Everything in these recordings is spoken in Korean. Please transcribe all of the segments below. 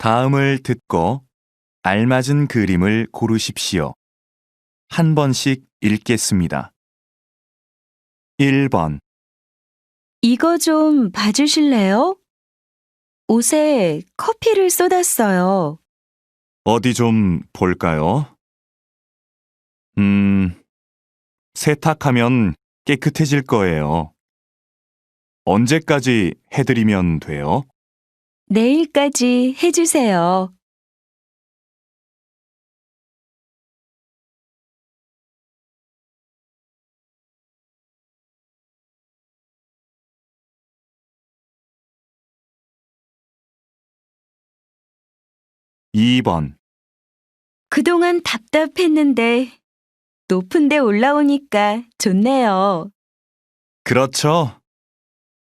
다음을 듣고 알맞은 그림을 고르십시오. 한 번씩 읽겠습니다. 1번, 이거 좀 봐주실래요? 옷에 커피를 쏟았어요. 어디 좀 볼까요? 세탁하면 깨끗해질 거예요. 언제까지 해드리면 돼요? 내일까지 해주세요. 2번, 그동안 답답했는데 높은 데 올라오니까 좋네요. 그렇죠.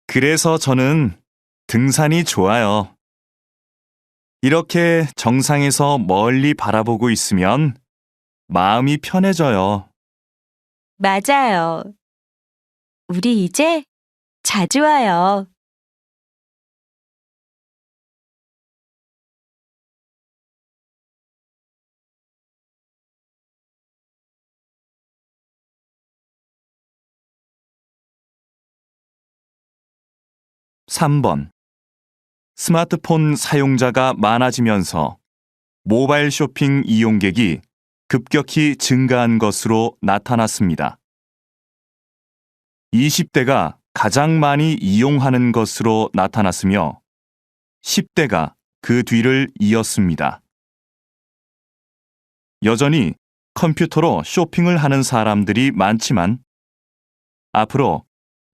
그래서 저는 등산이 좋아요. 이렇게 정상에서 멀리 바라보고 있으면 마음이 편해져요. 맞아요. 우리 이제 자주 와요. 3번. 스마트폰 사용자가 많아지면서 모바일 쇼핑 이용객이 급격히 증가한 것으로 나타났습니다. 20대가 가장 많이 이용하는 것으로 나타났으며 10대가 그 뒤를 이었습니다. 여전히 컴퓨터로 쇼핑을 하는 사람들이 많지만 앞으로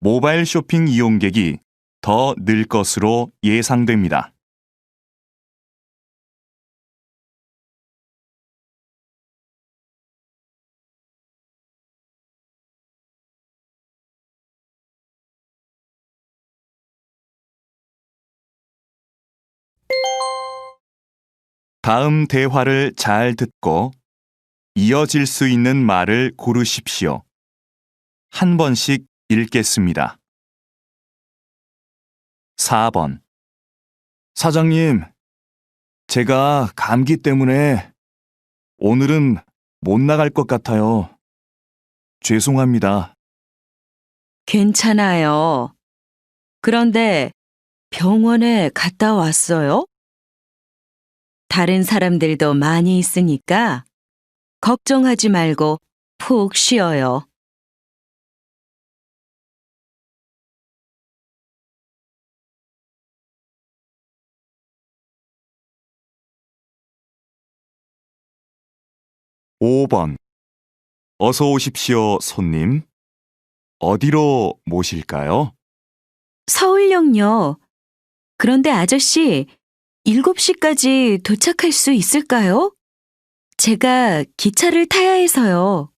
모바일 쇼핑 이용객이 더 늘 것으로 예상됩니다. 다음 대화를 잘 듣고 이어질 수 있는 말을 고르십시오. 한 번씩 읽겠습니다. 4번. 사장님, 제가 감기 때문에 오늘은 못 나갈 것 같아요. 죄송합니다. 괜찮아요. 그런데 병원에 갔다 왔어요? 다른 사람들도 많이 있으니까 걱정하지 말고 푹 쉬어요. 5번. 어서 오십시오, 손님. 어디로 모실까요? 서울역요. 그런데 아저씨, 7시까지 도착할 수 있을까요? 제가 기차를 타야 해서요.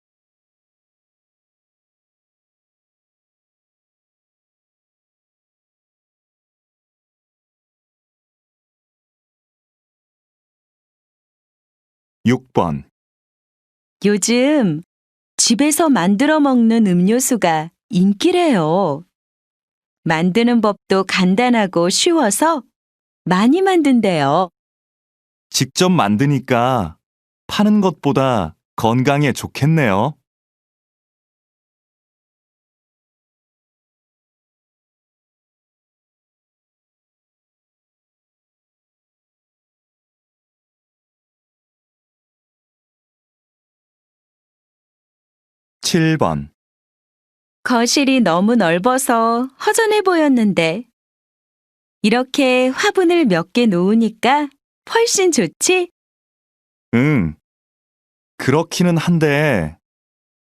6번. 요즘 집에서 만들어 먹는 음료수가 인기래요. 만드는 법도 간단하고 쉬워서 많이 만든대요. 직접 만드니까 파는 것보다 건강에 좋겠네요. 7번. 거실이 너무 넓어서 허전해 보였는데 이렇게 화분을 몇 개 놓으니까 훨씬 좋지? 응, 그렇기는 한데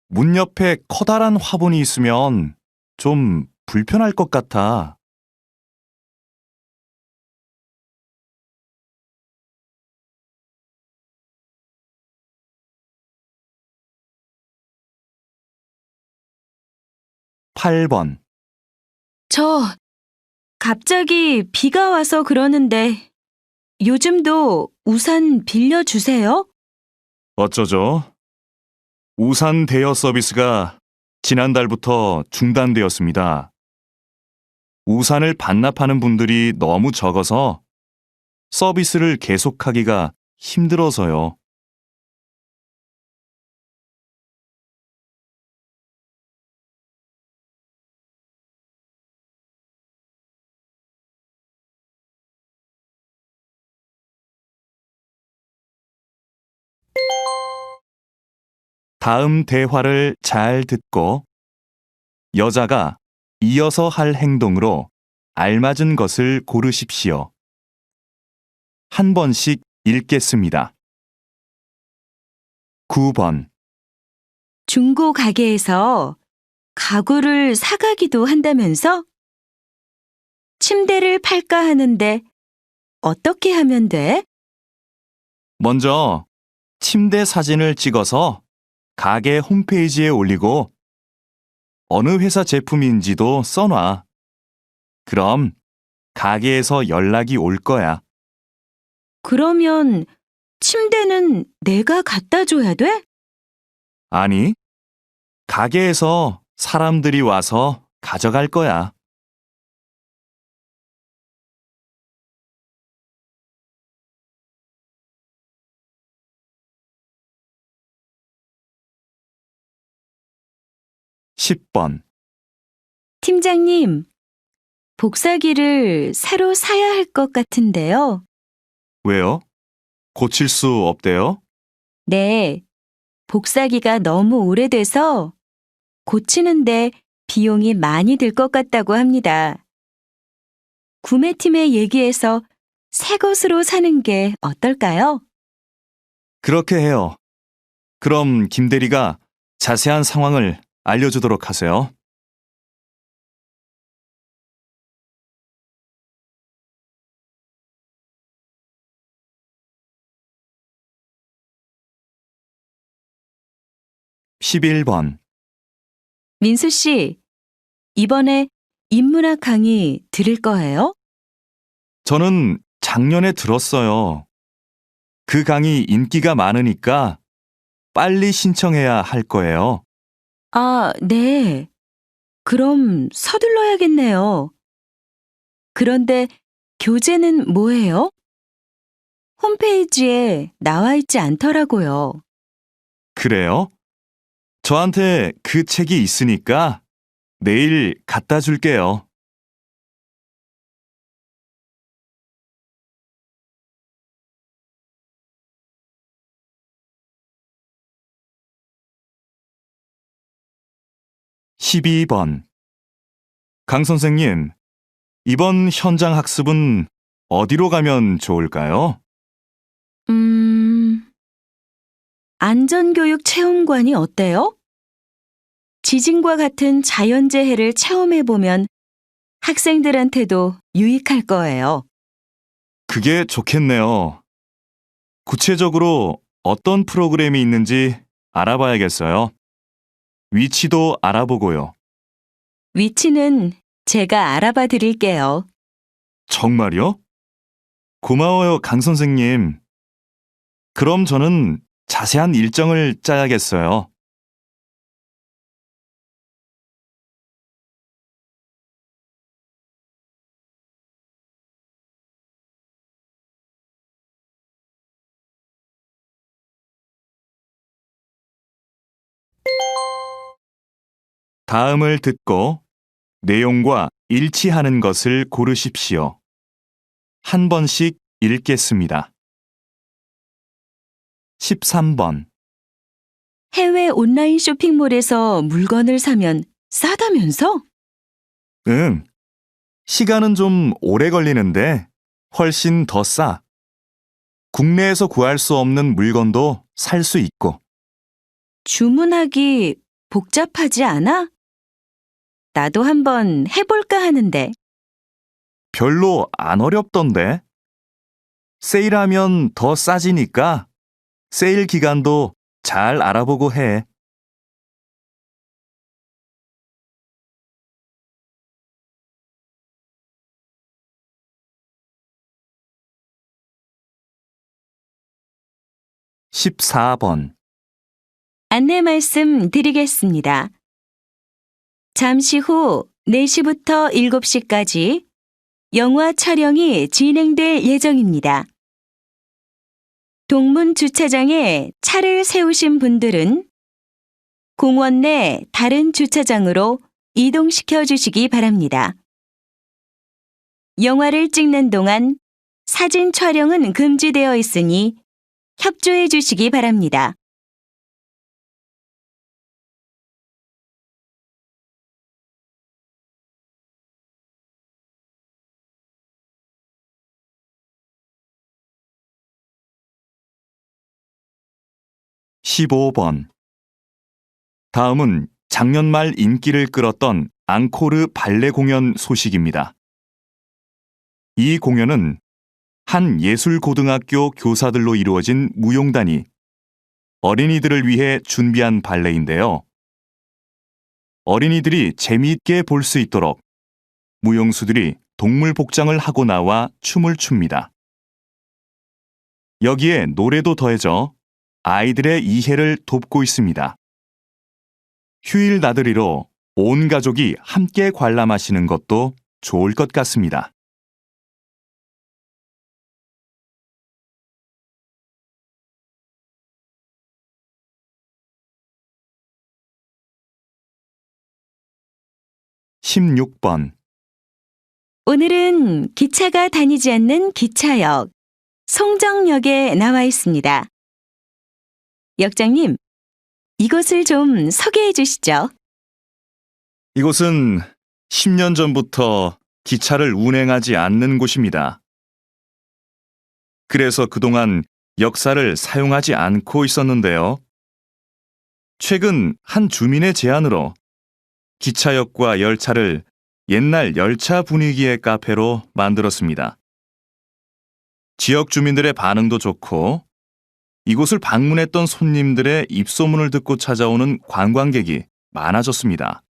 문 옆에 커다란 화분이 있으면 좀 불편할 것 같아. 8번. 저 갑자기 비가 와서 그러는데 요즘도 우산 빌려주세요? 어쩌죠? 우산 대여 서비스가 지난달부터 중단되었습니다. 우산을 반납하는 분들이 너무 적어서 서비스를 계속하기가 힘들어서요. 다음 대화를 잘 듣고 여자가 이어서 할 행동으로 알맞은 것을 고르십시오. 한 번씩 읽겠습니다. 9번. 중고 가게에서 가구를 사가기도 한다면서? 침대를 팔까 하는데 어떻게 하면 돼? 먼저 침대 사진을 찍어서 가게 홈페이지에 올리고 어느 회사 제품인지도 써놔. 그럼 가게에서 연락이 올 거야. 그러면 침대는 내가 갖다 줘야 돼? 아니, 가게에서 사람들이 와서 가져갈 거야. 10번. 팀장님, 복사기를 새로 사야 할 것 같은데요. 왜요? 고칠 수 없대요? 네, 복사기가 너무 오래돼서 고치는데 비용이 많이 들 것 같다고 합니다. 구매팀에 얘기해서 새 것으로 사는 게 어떨까요? 그렇게 해요. 그럼 김 대리가 자세한 상황을 알려주도록 하세요. (11번) 민수 씨, 이번에 인문학 강의 들을 거예요? 저는 작년에 들었어요. 그 강의 인기가 많으니까 빨리 신청해야 할 거예요. 아, 네. 그럼 서둘러야겠네요. 그런데 교재는 뭐예요? 홈페이지에 나와 있지 않더라고요. 그래요? 저한테 그 책이 있으니까 내일 갖다 줄게요. 12번. 강 선생님, 이번 현장 학습은 어디로 가면 좋을까요? 안전교육 체험관이 어때요? 지진과 같은 자연재해를 체험해보면 학생들한테도 유익할 거예요. 그게 좋겠네요. 구체적으로 어떤 프로그램이 있는지 알아봐야겠어요. 위치도 알아보고요. 위치는 제가 알아봐 드릴게요. 정말요? 고마워요, 강 선생님. 그럼 저는 자세한 일정을 짜야겠어요. 다음을 듣고 내용과 일치하는 것을 고르십시오. 한 번씩 읽겠습니다. 13번. 해외 온라인 쇼핑몰에서 물건을 사면 싸다면서? 응. 시간은 좀 오래 걸리는데 훨씬 더 싸. 국내에서 구할 수 없는 물건도 살 수 있고. 주문하기 복잡하지 않아? 나도 한번 해볼까 하는데. 별로 안 어렵던데. 세일하면 더 싸지니까 세일 기간도 잘 알아보고 해. 14번. 안내 말씀 드리겠습니다. 잠시 후 4시부터 7시까지 영화 촬영이 진행될 예정입니다. 동문 주차장에 차를 세우신 분들은 공원 내 다른 주차장으로 이동시켜 주시기 바랍니다. 영화를 찍는 동안 사진 촬영은 금지되어 있으니 협조해 주시기 바랍니다. (15번) 다음은 작년 말 인기를 끌었던 앙코르 발레 공연 소식입니다. 이 공연은 한 예술고등학교 교사들로 이루어진 무용단이 어린이들을 위해 준비한 발레인데요. 어린이들이 재미있게 볼 수 있도록 무용수들이 동물 복장을 하고 나와 춤을 춥니다. 여기에 노래도 더해져 아이들의 이해를 돕고 있습니다. 휴일 나들이로 온 가족이 함께 관람하시는 것도 좋을 것 같습니다. (16번) 오늘은 기차가 다니지 않는 기차역, 송정역에 나와 있습니다. 역장님, 이곳을 좀 소개해 주시죠. 이곳은 10년 전부터 기차를 운행하지 않는 곳입니다. 그래서 그동안 역사를 사용하지 않고 있었는데요. 최근 한 주민의 제안으로 기차역과 열차를 옛날 열차 분위기의 카페로 만들었습니다. 지역 주민들의 반응도 좋고 이곳을 방문했던 손님들의 입소문을 듣고 찾아오는 관광객이 많아졌습니다.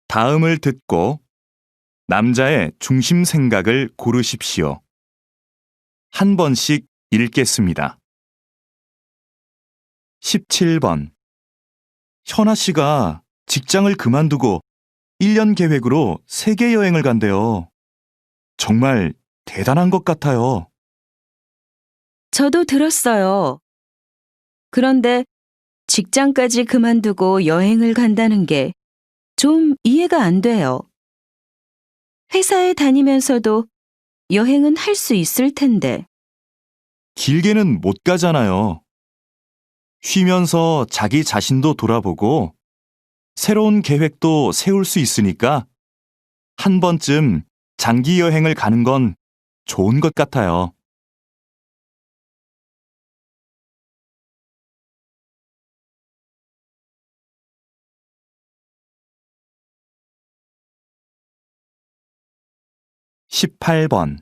다음을 듣고 남자의 중심 생각을 고르십시오. 한 번씩 읽겠습니다. 17번. 현아 씨가 직장을 그만두고 1년 계획으로 세계 여행을 간대요. 정말 대단한 것 같아요. 저도 들었어요. 그런데 직장까지 그만두고 여행을 간다는 게 좀 이해가 안 돼요. 회사에 다니면서도 여행은 할 수 있을 텐데. 길게는 못 가잖아요. 쉬면서 자기 자신도 돌아보고 새로운 계획도 세울 수 있으니까 한 번쯤 장기 여행을 가는 건 좋은 것 같아요. (18번)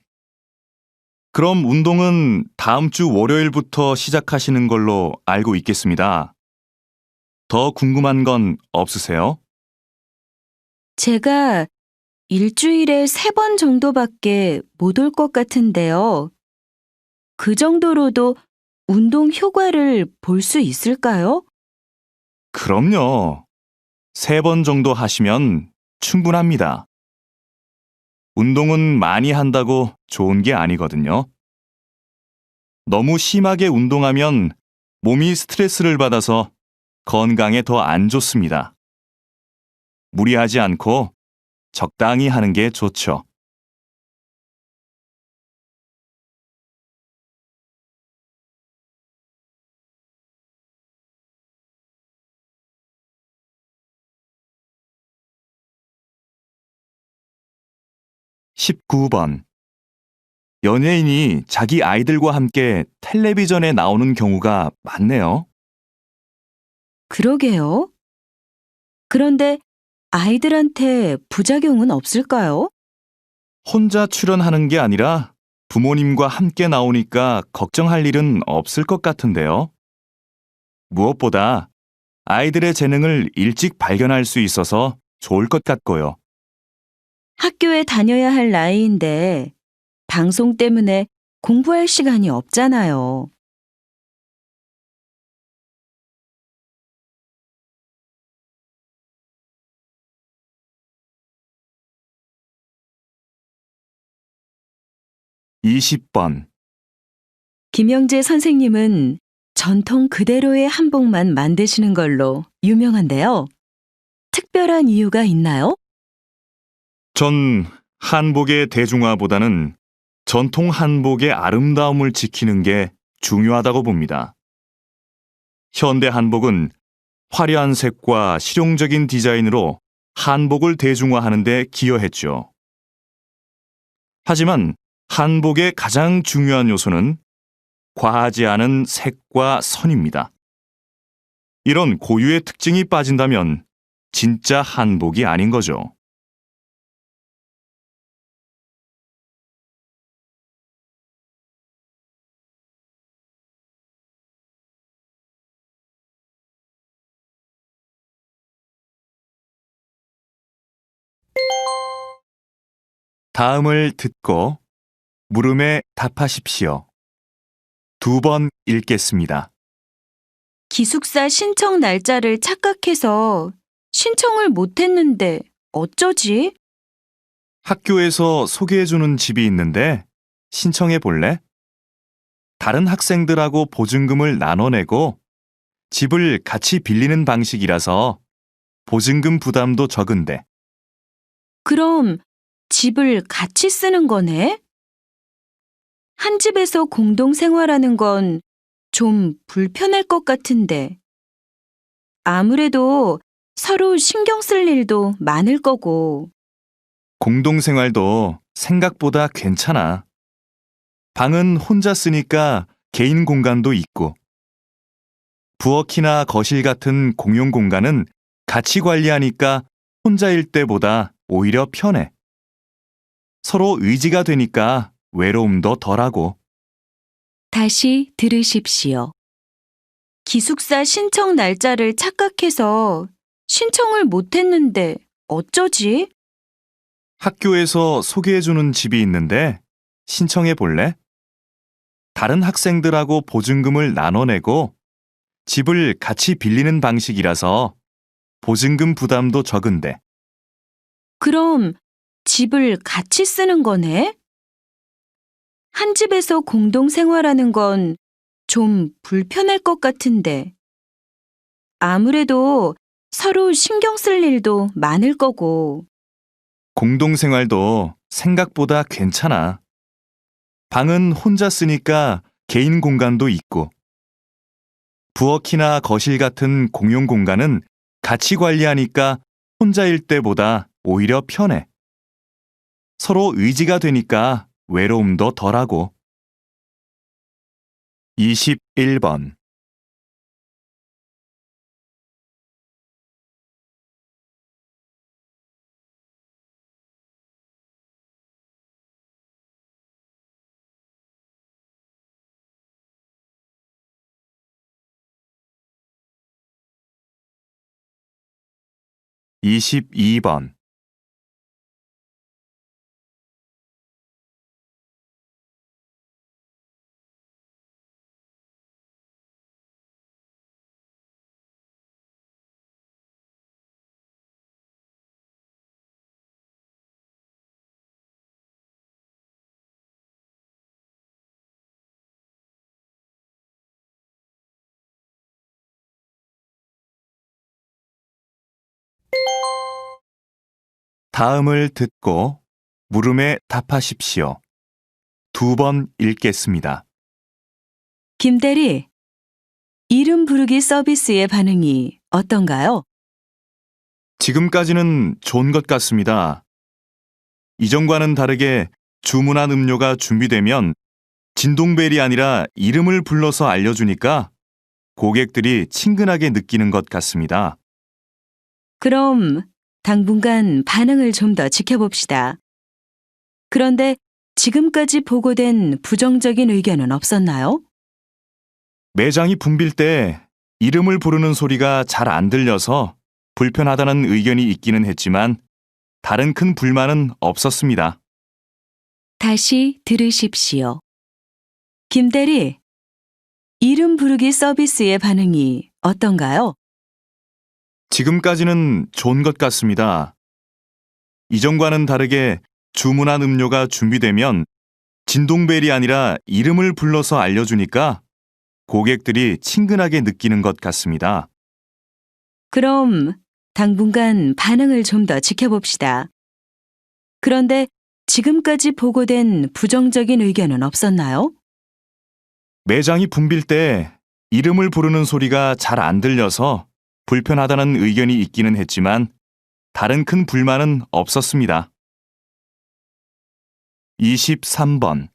그럼 운동은 다음 주 월요일부터 시작하시는 걸로 알고 있겠습니다. 더 궁금한 건 없으세요? 제가 일주일에 3번 정도밖에 못 올 것 같은데요. 그 정도로도 운동 효과를 볼 수 있을까요? 그럼요. 3번 정도 하시면 충분합니다. 운동은 많이 한다고 좋은 게 아니거든요. 너무 심하게 운동하면 몸이 스트레스를 받아서 건강에 더 안 좋습니다. 무리하지 않고 적당히 하는 게 좋죠. (19번) 연예인이 자기 아이들과 함께 텔레비전에 나오는 경우가 많네요. 그러게요. 그런데 아이들한테 부작용은 없을까요? 혼자 출연하는 게 아니라 부모님과 함께 나오니까 걱정할 일은 없을 것 같은데요. 무엇보다 아이들의 재능을 일찍 발견할 수 있어서 좋을 것 같고요. 학교에 다녀야 할 나이인데 방송 때문에 공부할 시간이 없잖아요. 이십 번 김영재 선생님은 전통 그대로의 한복만 만드시는 걸로 유명한데요. 특별한 이유가 있나요? 전 한복의 대중화보다는 전통 한복의 아름다움을 지키는 게 중요하다고 봅니다. 현대 한복은 화려한 색과 실용적인 디자인으로 한복을 대중화하는 데 기여했죠. 하지만 한복의 가장 중요한 요소는 과하지 않은 색과 선입니다. 이런 고유의 특징이 빠진다면 진짜 한복이 아닌 거죠. 다음을 듣고 물음에 답하십시오. 2번 읽겠습니다. 기숙사 신청 날짜를 착각해서 신청을 못했는데 어쩌지? 학교에서 소개해주는 집이 있는데 신청해 볼래? 다른 학생들하고 보증금을 나눠내고 집을 같이 빌리는 방식이라서 보증금 부담도 적은데. 그럼 집을 같이 쓰는 거네? 한 집에서 공동 생활하는 건 좀 불편할 것 같은데. 아무래도 서로 신경 쓸 일도 많을 거고. 공동생활도 생각보다 괜찮아. 방은 혼자 쓰니까 개인 공간도 있고. 부엌이나 거실 같은 공용 공간은 같이 관리하니까 혼자일 때보다 오히려 편해. 서로 의지가 되니까 외로움도 덜하고. 다시 들으십시오. 기숙사 신청 날짜를 착각해서 신청을 못했는데 어쩌지? 학교에서 소개해주는 집이 있는데 신청해 볼래? 다른 학생들하고 보증금을 나눠내고 집을 같이 빌리는 방식이라서 보증금 부담도 적은데. 그럼 집을 같이 쓰는 거네? 한 집에서 공동 생활하는 건 좀 불편할 것 같은데. 아무래도 서로 신경 쓸 일도 많을 거고. 공동생활도 생각보다 괜찮아. 방은 혼자 쓰니까 개인 공간도 있고. 부엌이나 거실 같은 공용 공간은 같이 관리하니까 혼자일 때보다 오히려 편해. 서로 의지가 되니까 외로움도 덜하고. 21번 22번 다음을 듣고 물음에 답하십시오. 2번 읽겠습니다. 김대리, 이름 부르기 서비스의 반응이 어떤가요? 지금까지는 좋은 것 같습니다. 이전과는 다르게 주문한 음료가 준비되면 진동벨이 아니라 이름을 불러서 알려주니까 고객들이 친근하게 느끼는 것 같습니다. 그럼 당분간 반응을 좀 더 지켜봅시다. 그런데 지금까지 보고된 부정적인 의견은 없었나요? 매장이 붐빌 때 이름을 부르는 소리가 잘 안 들려서 불편하다는 의견이 있기는 했지만 다른 큰 불만은 없었습니다. 다시 들으십시오. 김대리, 이름 부르기 서비스의 반응이 어떤가요? 지금까지는 좋은 것 같습니다. 이전과는 다르게 주문한 음료가 준비되면 진동벨이 아니라 이름을 불러서 알려주니까 고객들이 친근하게 느끼는 것 같습니다. 그럼 당분간 반응을 좀 더 지켜봅시다. 그런데 지금까지 보고된 부정적인 의견은 없었나요? 매장이 붐빌 때 이름을 부르는 소리가 잘 안 들려서 불편하다는 의견이 있기는 했지만 다른 큰 불만은 없었습니다. 23번.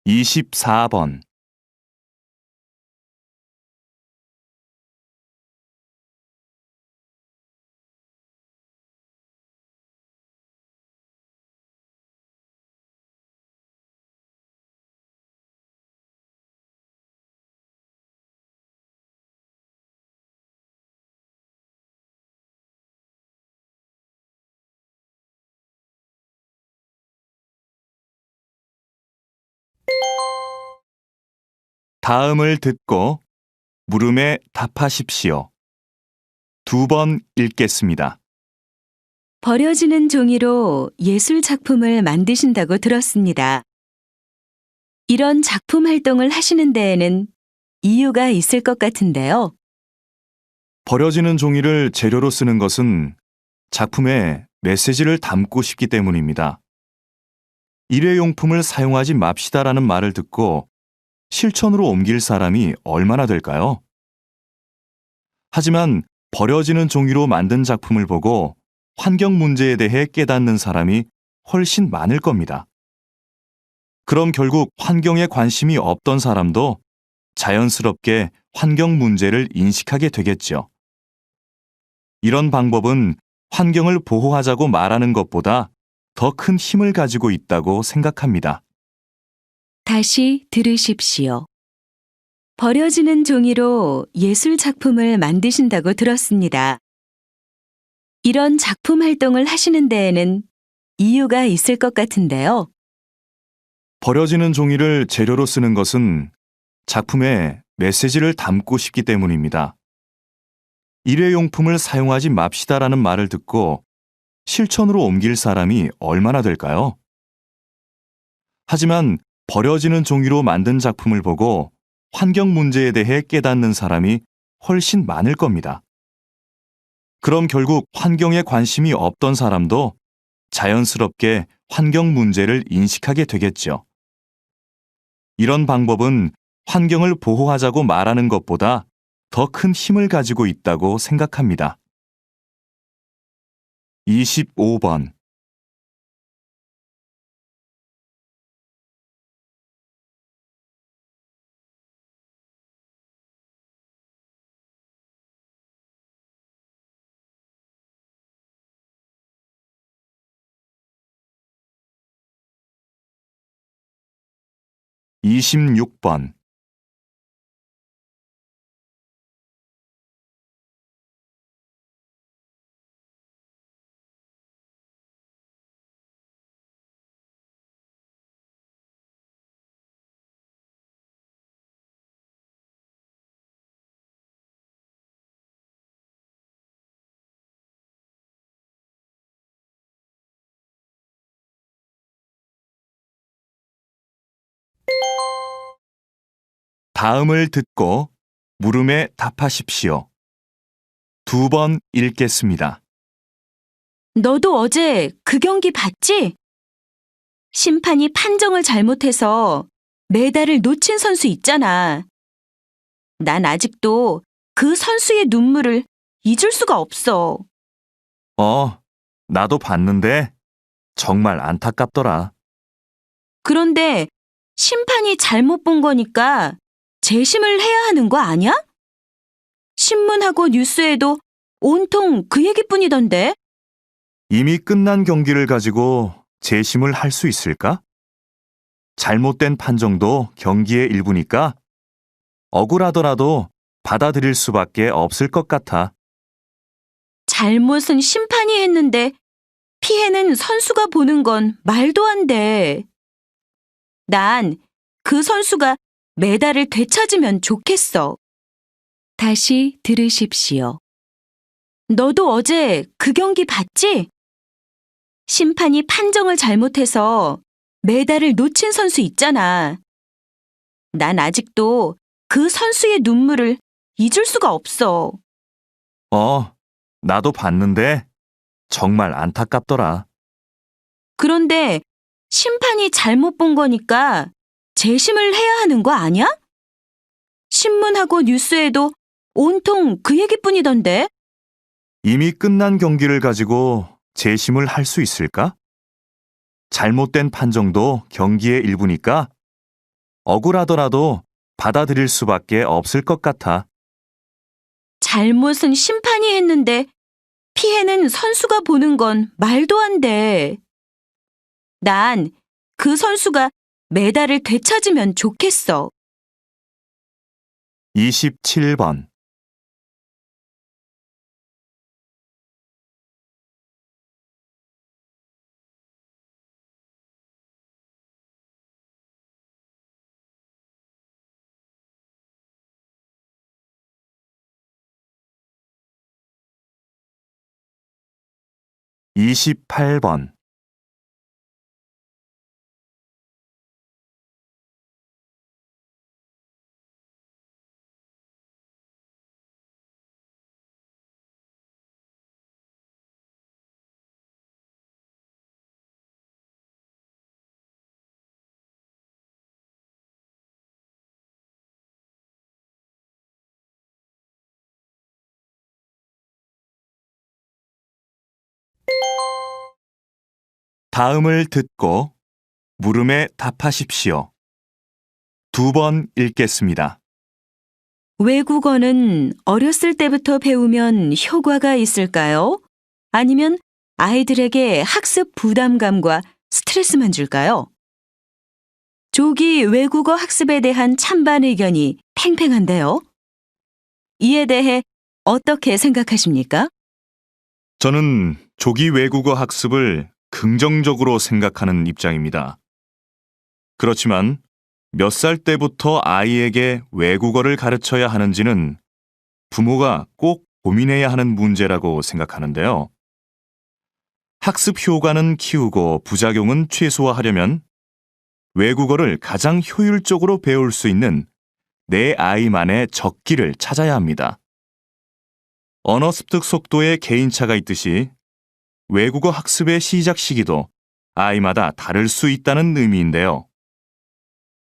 이십사 번. 다음을 듣고 물음에 답하십시오. 2번 읽겠습니다. 버려지는 종이로 예술 작품을 만드신다고 들었습니다. 이런 작품 활동을 하시는 데에는 이유가 있을 것 같은데요. 버려지는 종이를 재료로 쓰는 것은 작품에 메시지를 담고 싶기 때문입니다. 일회용품을 사용하지 맙시다라는 말을 듣고 실천으로 옮길 사람이 얼마나 될까요? 하지만 버려지는 종이로 만든 작품을 보고 환경 문제에 대해 깨닫는 사람이 훨씬 많을 겁니다. 그럼 결국 환경에 관심이 없던 사람도 자연스럽게 환경 문제를 인식하게 되겠죠. 이런 방법은 환경을 보호하자고 말하는 것보다 더 큰 힘을 가지고 있다고 생각합니다. 다시 들으십시오. 버려지는 종이로 예술 작품을 만드신다고 들었습니다. 이런 작품 활동을 하시는 데에는 이유가 있을 것 같은데요. 버려지는 종이를 재료로 쓰는 것은 작품에 메시지를 담고 싶기 때문입니다. 일회용품을 사용하지 맙시다라는 말을 듣고 실천으로 옮길 사람이 얼마나 될까요? 하지만 버려지는 종이로 만든 작품을 보고 환경 문제에 대해 깨닫는 사람이 훨씬 많을 겁니다. 그럼 결국 환경에 관심이 없던 사람도 자연스럽게 환경 문제를 인식하게 되겠죠. 이런 방법은 환경을 보호하자고 말하는 것보다 더 큰 힘을 가지고 있다고 생각합니다. 25번. 이십육 번. 다음을 듣고 물음에 답하십시오. 2번 읽겠습니다. 너도 어제 그 경기 봤지? 심판이 판정을 잘못해서 메달을 놓친 선수 있잖아. 난 아직도 그 선수의 눈물을 잊을 수가 없어. 나도 봤는데 정말 안타깝더라. 그런데 심판이 잘못 본 거니까 재심을 해야 하는 거 아니야? 신문하고 뉴스에도 온통 그 얘기뿐이던데? 이미 끝난 경기를 가지고 재심을 할 수 있을까? 잘못된 판정도 경기의 일부니까 억울하더라도 받아들일 수밖에 없을 것 같아. 잘못은 심판이 했는데 피해는 선수가 보는 건 말도 안 돼. 난 그 선수가 메달을 되찾으면 좋겠어. 다시 들으십시오. 너도 어제 그 경기 봤지? 심판이 판정을 잘못해서 메달을 놓친 선수 있잖아. 난 아직도 그 선수의 눈물을 잊을 수가 없어. 나도 봤는데 정말 안타깝더라. 그런데 심판이 잘못 본 거니까 재심을 해야 하는 거 아니야? 신문하고 뉴스에도 온통 그 얘기뿐이던데? 이미 끝난 경기를 가지고 재심을 할 수 있을까? 잘못된 판정도 경기의 일부니까 억울하더라도 받아들일 수밖에 없을 것 같아. 잘못은 심판이 했는데 피해는 선수가 보는 건 말도 안 돼. 난 그 선수가 메달을 되찾으면 좋겠어. 27번. 28번. 다음을 듣고 물음에 답하십시오. 2번 읽겠습니다. 외국어는 어렸을 때부터 배우면 효과가 있을까요? 아니면 아이들에게 학습 부담감과 스트레스만 줄까요? 조기 외국어 학습에 대한 찬반 의견이 팽팽한데요. 이에 대해 어떻게 생각하십니까? 저는 조기 외국어 학습을 긍정적으로 생각하는 입장입니다. 그렇지만 몇 살 때부터 아이에게 외국어를 가르쳐야 하는지는 부모가 꼭 고민해야 하는 문제라고 생각하는데요. 학습 효과는 키우고 부작용은 최소화하려면 외국어를 가장 효율적으로 배울 수 있는 내 아이만의 적기를 찾아야 합니다. 언어 습득 속도에 개인차가 있듯이 외국어 학습의 시작 시기도 아이마다 다를 수 있다는 의미인데요.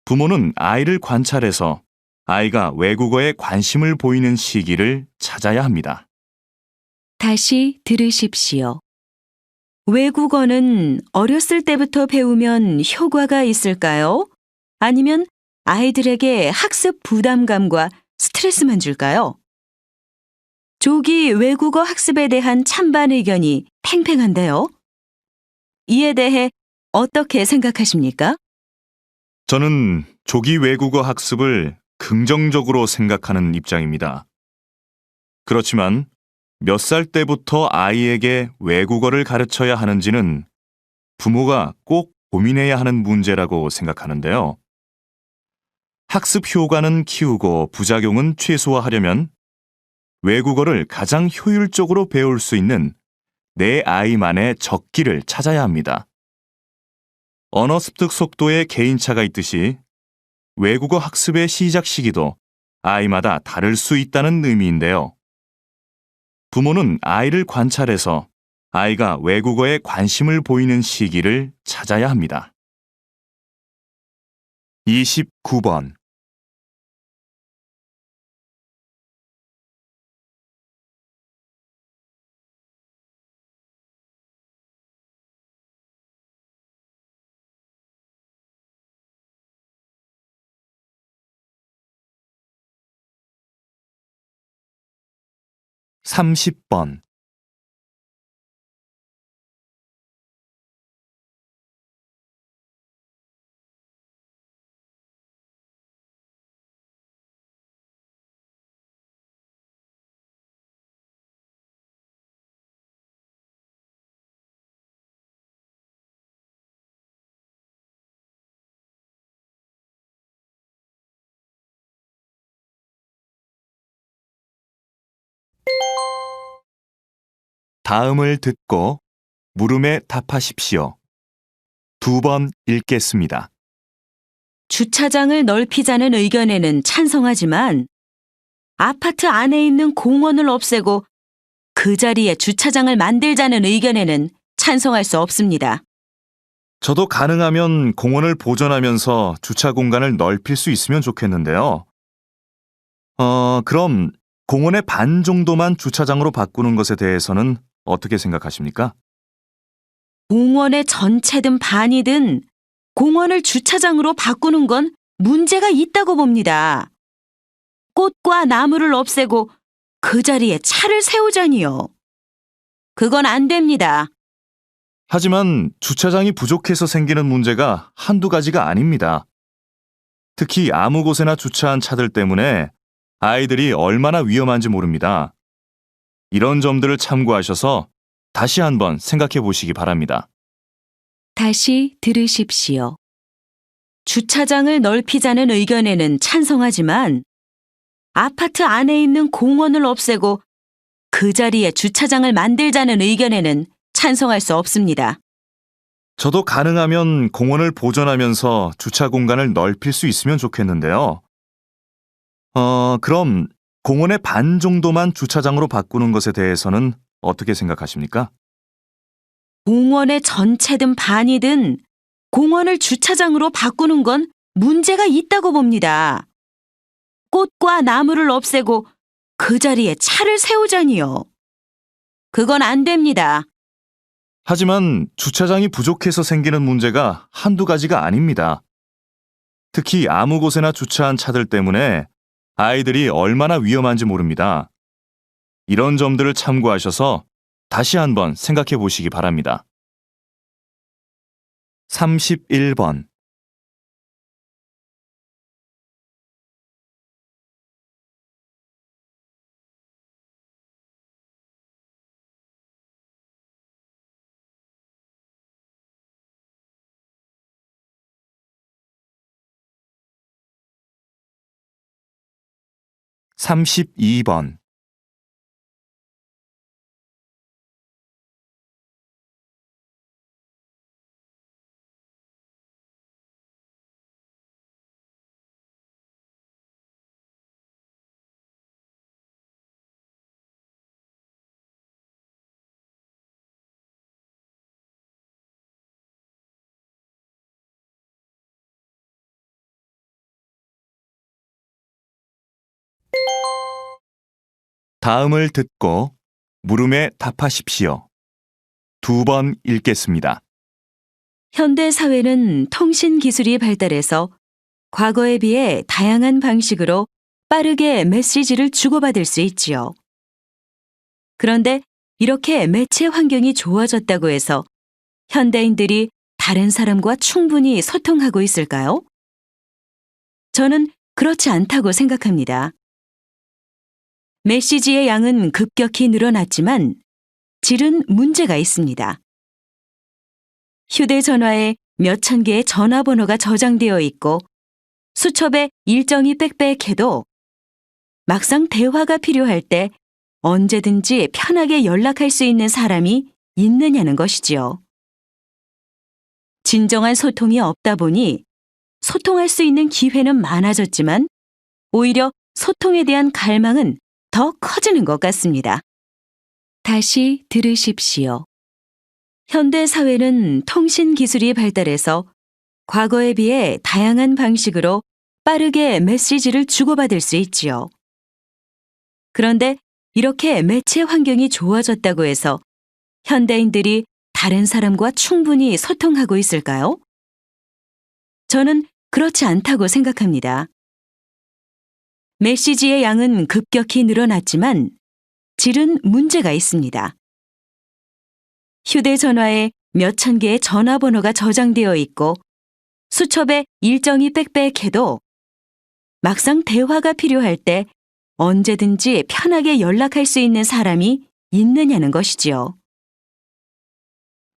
부모는 아이를 관찰해서 아이가 외국어에 관심을 보이는 시기를 찾아야 합니다. 다시 들으십시오. 외국어는 어렸을 때부터 배우면 효과가 있을까요? 아니면 아이들에게 학습 부담감과 스트레스만 줄까요? 조기 외국어 학습에 대한 찬반 의견이 팽팽한데요. 이에 대해 어떻게 생각하십니까? 저는 조기 외국어 학습을 긍정적으로 생각하는 입장입니다. 그렇지만 몇 살 때부터 아이에게 외국어를 가르쳐야 하는지는 부모가 꼭 고민해야 하는 문제라고 생각하는데요. 학습 효과는 키우고 부작용은 최소화하려면 외국어를 가장 효율적으로 배울 수 있는 내 아이만의 적기를 찾아야 합니다. 언어 습득 속도에 개인차가 있듯이 외국어 학습의 시작 시기도 아이마다 다를 수 있다는 의미인데요. 부모는 아이를 관찰해서 아이가 외국어에 관심을 보이는 시기를 찾아야 합니다. 29번. 30번. 다음을 듣고 물음에 답하십시오. 2번 읽겠습니다. 주차장을 넓히자는 의견에는 찬성하지만 아파트 안에 있는 공원을 없애고 그 자리에 주차장을 만들자는 의견에는 찬성할 수 없습니다. 저도 가능하면 공원을 보존하면서 주차 공간을 넓힐 수 있으면 좋겠는데요. 그럼 공원의 반 정도만 주차장으로 바꾸는 것에 대해서는 어떻게 생각하십니까? 공원의 전체든 반이든 공원을 주차장으로 바꾸는 건 문제가 있다고 봅니다. 꽃과 나무를 없애고 그 자리에 차를 세우자니요. 그건 안 됩니다. 하지만 주차장이 부족해서 생기는 문제가 한두 가지가 아닙니다. 특히 아무 곳에나 주차한 차들 때문에 아이들이 얼마나 위험한지 모릅니다. 이런 점들을 참고하셔서 다시 한번 생각해 보시기 바랍니다. 다시 들으십시오. 주차장을 넓히자는 의견에는 찬성하지만 아파트 안에 있는 공원을 없애고 그 자리에 주차장을 만들자는 의견에는 찬성할 수 없습니다. 저도 가능하면 공원을 보존하면서 주차 공간을 넓힐 수 있으면 좋겠는데요. 그럼 공원의 반 정도만 주차장으로 바꾸는 것에 대해서는 어떻게 생각하십니까? 공원의 전체든 반이든 공원을 주차장으로 바꾸는 건 문제가 있다고 봅니다. 꽃과 나무를 없애고 그 자리에 차를 세우자니요. 그건 안 됩니다. 하지만 주차장이 부족해서 생기는 문제가 한두 가지가 아닙니다. 특히 아무 곳에나 주차한 차들 때문에 아이들이 얼마나 위험한지 모릅니다. 이런 점들을 참고하셔서 다시 한번 생각해 보시기 바랍니다. 31번. 삼십이 번. 다음을 듣고 물음에 답하십시오. 2번 읽겠습니다. 현대 사회는 통신 기술이 발달해서 과거에 비해 다양한 방식으로 빠르게 메시지를 주고받을 수 있지요. 그런데 이렇게 매체 환경이 좋아졌다고 해서 현대인들이 다른 사람과 충분히 소통하고 있을까요? 저는 그렇지 않다고 생각합니다. 메시지의 양은 급격히 늘어났지만 질은 문제가 있습니다. 휴대전화에 몇천 개의 전화번호가 저장되어 있고 수첩에 일정이 빽빽해도 막상 대화가 필요할 때 언제든지 편하게 연락할 수 있는 사람이 있느냐는 것이지요. 진정한 소통이 없다 보니 소통할 수 있는 기회는 많아졌지만 오히려 소통에 대한 갈망은 더 커지는 것 같습니다. 다시 들으십시오. 현대 사회는 통신 기술이 발달해서 과거에 비해 다양한 방식으로 빠르게 메시지를 주고받을 수 있지요. 그런데 이렇게 매체 환경이 좋아졌다고 해서 현대인들이 다른 사람과 충분히 소통하고 있을까요? 저는 그렇지 않다고 생각합니다. 메시지의 양은 급격히 늘어났지만 질은 문제가 있습니다. 휴대전화에 몇천 개의 전화번호가 저장되어 있고 수첩에 일정이 빽빽해도 막상 대화가 필요할 때 언제든지 편하게 연락할 수 있는 사람이 있느냐는 것이지요.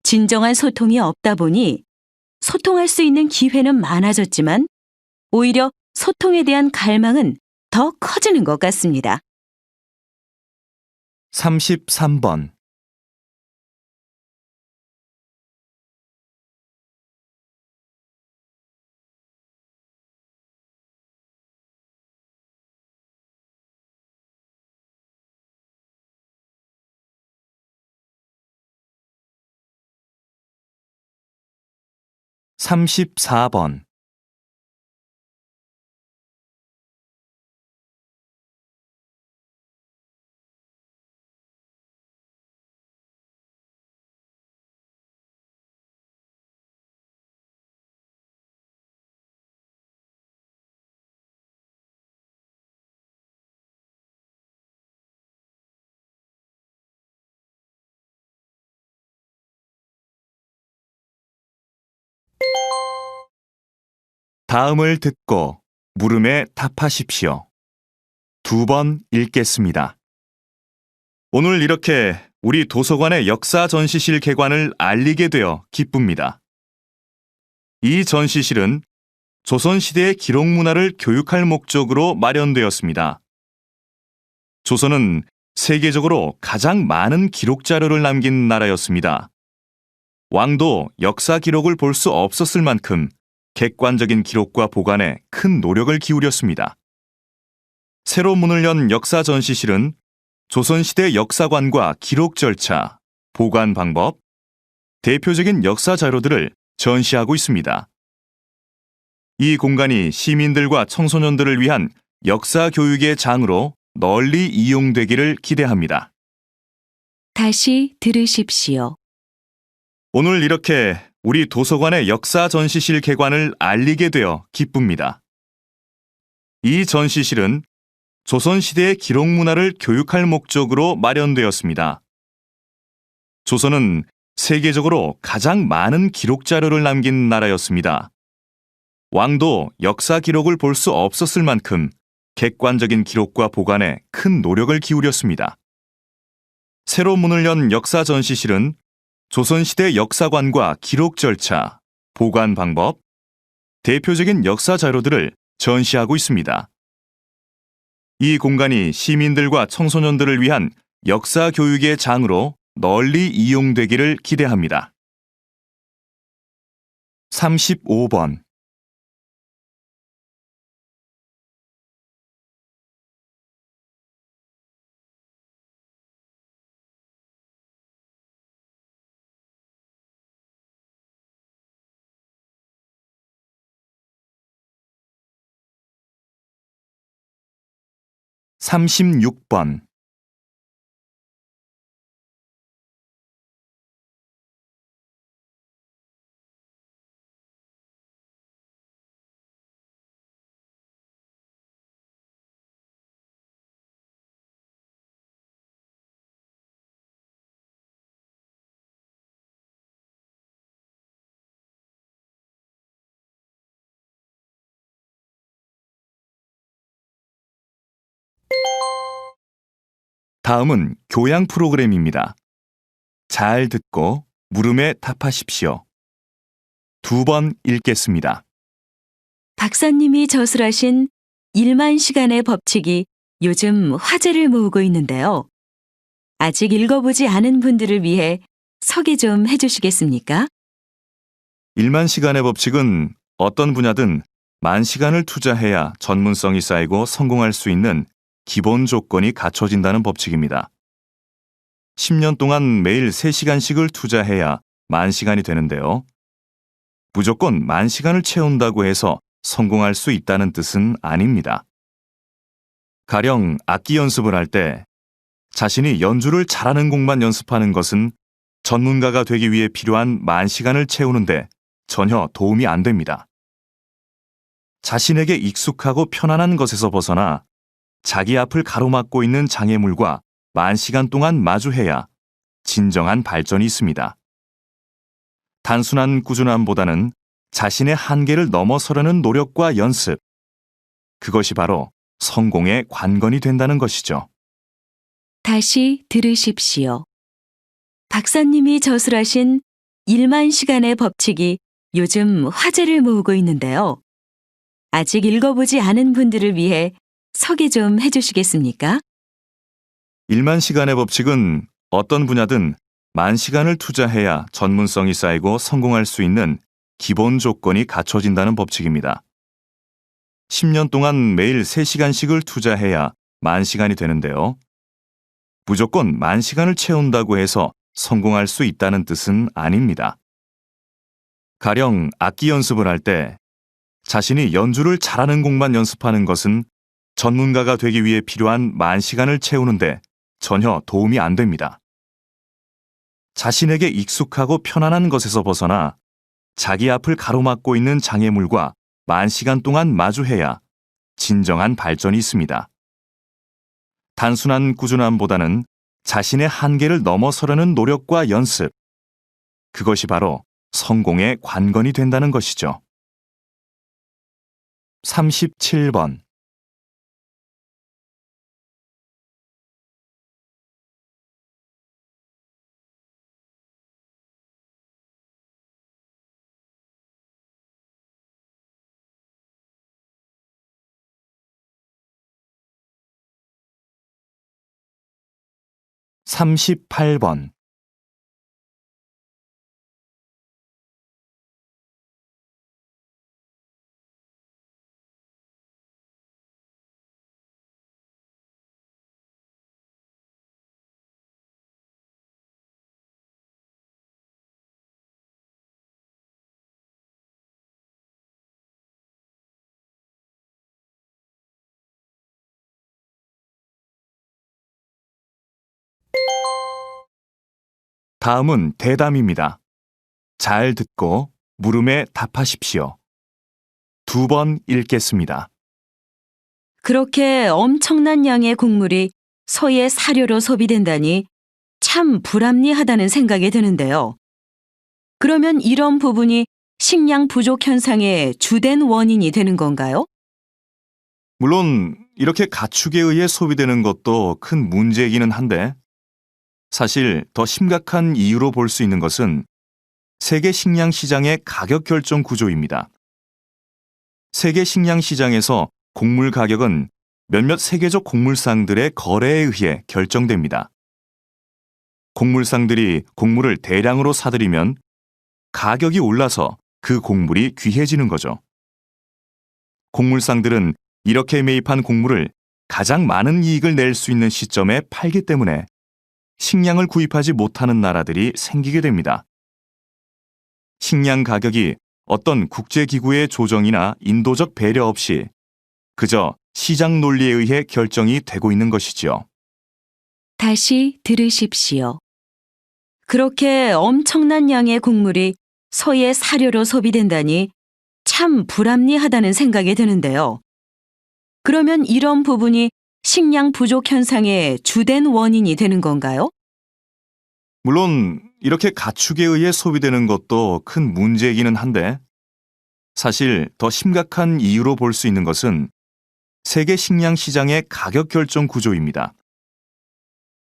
진정한 소통이 없다 보니 소통할 수 있는 기회는 많아졌지만 오히려 소통에 대한 갈망은 더 커지는 것 같습니다. 33번. 삼십사 번. 다음을 듣고 물음에 답하십시오. 2번 읽겠습니다. 오늘 이렇게 우리 도서관의 역사 전시실 개관을 알리게 되어 기쁩니다. 이 전시실은 조선시대의 기록 문화를 교육할 목적으로 마련되었습니다. 조선은 세계적으로 가장 많은 기록 자료를 남긴 나라였습니다. 왕도 역사 기록을 볼 수 없었을 만큼 객관적인 기록과 보관에 큰 노력을 기울였습니다. 새로 문을 연 역사 전시실은 조선시대 역사관과 기록 절차, 보관 방법, 대표적인 역사 자료들을 전시하고 있습니다. 이 공간이 시민들과 청소년들을 위한 역사 교육의 장으로 널리 이용되기를 기대합니다. 다시 들으십시오. 오늘 이렇게 우리 도서관의 역사 전시실 개관을 알리게 되어 기쁩니다. 이 전시실은 조선시대의 기록 문화를 교육할 목적으로 마련되었습니다. 조선은 세계적으로 가장 많은 기록 자료를 남긴 나라였습니다. 왕도 역사 기록을 볼 수 없었을 만큼 객관적인 기록과 보관에 큰 노력을 기울였습니다. 새로 문을 연 역사 전시실은 조선시대 역사관과 기록 절차, 보관 방법, 대표적인 역사 자료들을 전시하고 있습니다. 이 공간이 시민들과 청소년들을 위한 역사 교육의 장으로 널리 이용되기를 기대합니다. 35번. 삼십육 번. 다음은 교양 프로그램입니다. 잘 듣고 물음에 답하십시오. 2번 읽겠습니다. 박사님이 저술하신 1만 시간의 법칙이 요즘 화제를 모으고 있는데요. 아직 읽어보지 않은 분들을 위해 소개 좀 해주시겠습니까? 1만 시간의 법칙은 어떤 분야든 만 시간을 투자해야 전문성이 쌓이고 성공할 수 있는 기본 조건이 갖춰진다는 법칙입니다. 10년 동안 매일 3시간씩을 투자해야 만 시간이 되는데요. 무조건 만 시간을 채운다고 해서 성공할 수 있다는 뜻은 아닙니다. 가령 악기 연습을 할 때 자신이 연주를 잘하는 곡만 연습하는 것은 전문가가 되기 위해 필요한 만 시간을 채우는데 전혀 도움이 안 됩니다. 자신에게 익숙하고 편안한 것에서 벗어나 자기 앞을 가로막고 있는 장애물과 만시간 동안 마주해야 진정한 발전이 있습니다. 단순한 꾸준함보다는 자신의 한계를 넘어서려는 노력과 연습, 그것이 바로 성공의 관건이 된다는 것이죠. 다시 들으십시오. 박사님이 저술하신 1만 시간의 법칙이 요즘 화제를 모으고 있는데요. 아직 읽어보지 않은 분들을 위해 소개 좀 해주시겠습니까? 1만 시간의 법칙은 어떤 분야든 만 시간을 투자해야 전문성이 쌓이고 성공할 수 있는 기본 조건이 갖춰진다는 법칙입니다. 10년 동안 매일 3시간씩을 투자해야 만 시간이 되는데요. 무조건 만 시간을 채운다고 해서 성공할 수 있다는 뜻은 아닙니다. 가령 악기 연습을 할 때 자신이 연주를 잘하는 곡만 연습하는 것은 전문가가 되기 위해 필요한 만 시간을 채우는데 전혀 도움이 안 됩니다. 자신에게 익숙하고 편안한 것에서 벗어나 자기 앞을 가로막고 있는 장애물과 만 시간 동안 마주해야 진정한 발전이 있습니다. 단순한 꾸준함보다는 자신의 한계를 넘어서려는 노력과 연습, 그것이 바로 성공의 관건이 된다는 것이죠. 37번. 삼십팔 번. 다음은 대담입니다. 잘 듣고 물음에 답하십시오. 2번 읽겠습니다. 그렇게 엄청난 양의 곡물이 소의 사료로 소비된다니 참 불합리하다는 생각이 드는데요. 그러면 이런 부분이 식량 부족 현상의 주된 원인이 되는 건가요? 물론 이렇게 가축에 의해 소비되는 것도 큰 문제이기는 한데 사실 더 심각한 이유로 볼 수 있는 것은 세계 식량 시장의 가격 결정 구조입니다. 세계 식량 시장에서 곡물 가격은 몇몇 세계적 곡물상들의 거래에 의해 결정됩니다. 곡물상들이 곡물을 대량으로 사들이면 가격이 올라서 그 곡물이 귀해지는 거죠. 곡물상들은 이렇게 매입한 곡물을 가장 많은 이익을 낼 수 있는 시점에 팔기 때문에 식량을 구입하지 못하는 나라들이 생기게 됩니다. 식량 가격이 어떤 국제기구의 조정이나 인도적 배려 없이 그저 시장 논리에 의해 결정이 되고 있는 것이지요. 다시 들으십시오. 그렇게 엄청난 양의 곡물이 소의 사료로 소비된다니 참 불합리하다는 생각이 드는데요. 그러면 이런 부분이 식량 부족 현상의 주된 원인이 되는 건가요? 물론 이렇게 가축에 의해 소비되는 것도 큰 문제이기는 한데 사실 더 심각한 이유로 볼 수 있는 것은 세계 식량 시장의 가격 결정 구조입니다.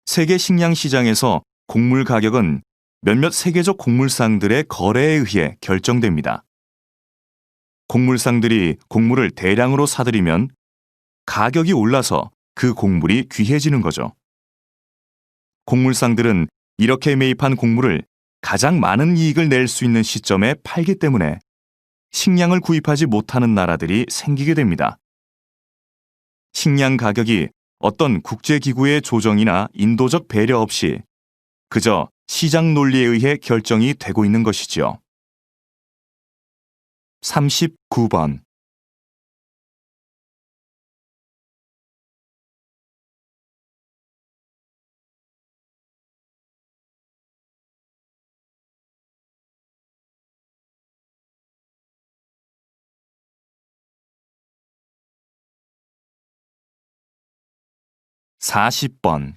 세계 식량 시장에서 곡물 가격은 몇몇 세계적 곡물상들의 거래에 의해 결정됩니다. 곡물상들이 곡물을 대량으로 사들이면 가격이 올라서 그 곡물이 귀해지는 거죠. 곡물상들은 이렇게 매입한 곡물을 가장 많은 이익을 낼 수 있는 시점에 팔기 때문에 식량을 구입하지 못하는 나라들이 생기게 됩니다. 식량 가격이 어떤 국제기구의 조정이나 인도적 배려 없이 그저 시장 논리에 의해 결정이 되고 있는 것이지요. 39번. (40번)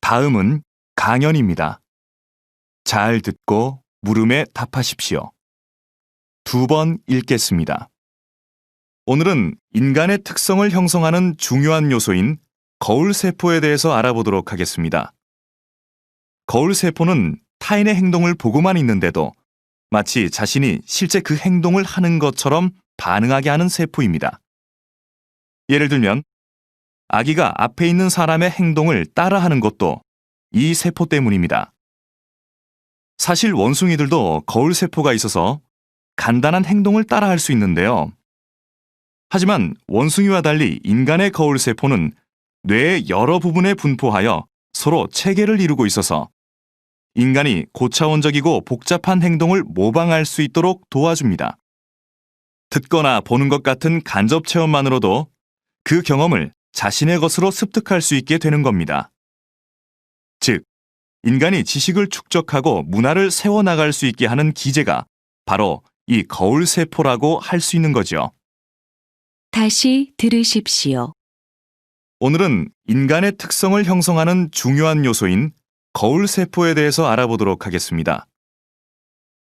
다음은 강연입니다. 잘 듣고 물음에 답하십시오. 2번 읽겠습니다. 오늘은 인간의 특성을 형성하는 중요한 요소인 거울세포에 대해서 알아보도록 하겠습니다. 거울세포는 타인의 행동을 보고만 있는데도 마치 자신이 실제 그 행동을 하는 것처럼 반응하게 하는 세포입니다. 예를 들면 아기가 앞에 있는 사람의 행동을 따라하는 것도 이 세포 때문입니다. 사실 원숭이들도 거울세포가 있어서 간단한 행동을 따라할 수 있는데요. 하지만 원숭이와 달리 인간의 거울세포는 뇌의 여러 부분에 분포하여 서로 체계를 이루고 있어서 인간이 고차원적이고 복잡한 행동을 모방할 수 있도록 도와줍니다. 듣거나 보는 것 같은 간접 체험만으로도 그 경험을 자신의 것으로 습득할 수 있게 되는 겁니다. 즉, 인간이 지식을 축적하고 문화를 세워나갈 수 있게 하는 기제가 바로 이 거울세포라고 할 수 있는 거죠. 다시 들으십시오. 오늘은 인간의 특성을 형성하는 중요한 요소인 거울세포에 대해서 알아보도록 하겠습니다.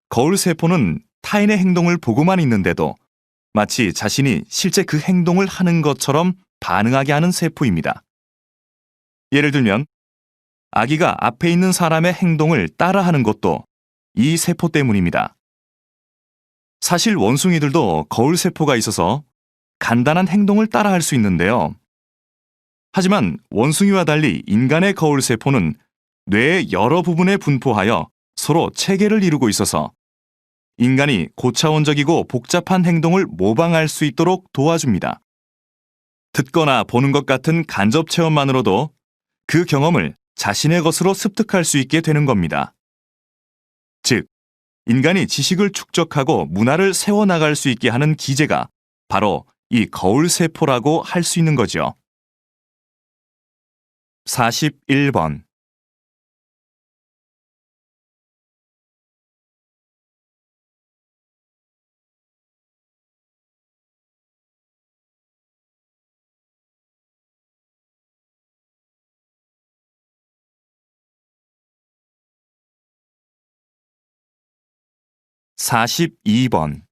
거울세포는 타인의 행동을 보고만 있는데도 마치 자신이 실제 그 행동을 하는 것처럼 반응하게 하는 세포입니다. 예를 들면 아기가 앞에 있는 사람의 행동을 따라하는 것도 이 세포 때문입니다. 사실 원숭이들도 거울세포가 있어서 간단한 행동을 따라할 수 있는데요. 하지만 원숭이와 달리 인간의 거울세포는 뇌의 여러 부분에 분포하여 서로 체계를 이루고 있어서 인간이 고차원적이고 복잡한 행동을 모방할 수 있도록 도와줍니다. 듣거나 보는 것 같은 간접 체험만으로도 그 경험을 자신의 것으로 습득할 수 있게 되는 겁니다. 즉, 인간이 지식을 축적하고 문화를 세워나갈 수 있게 하는 기제가 바로 이 거울세포라고 할 수 있는 거죠. 41번. (42번)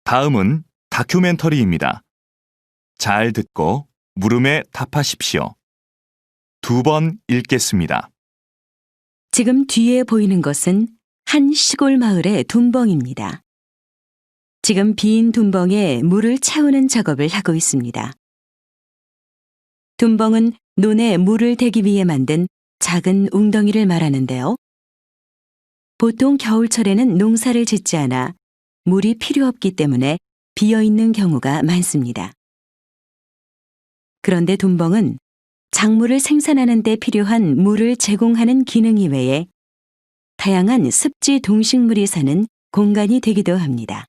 다음은 다큐멘터리입니다. 잘 듣고 물음에 답하십시오. 2번 읽겠습니다. 지금 뒤에 보이는 것은 한 시골 마을의 둔벙입니다. 지금 빈 둔벙에 물을 채우는 작업을 하고 있습니다. 둔벙은 논에 물을 대기 위해 만든 작은 웅덩이를 말하는데요. 보통 겨울철에는 농사를 짓지 않아 물이 필요 없기 때문에 비어있는 경우가 많습니다. 그런데 둔벙은 작물을 생산하는 데 필요한 물을 제공하는 기능 이외에 다양한 습지 동식물이 사는 공간이 되기도 합니다.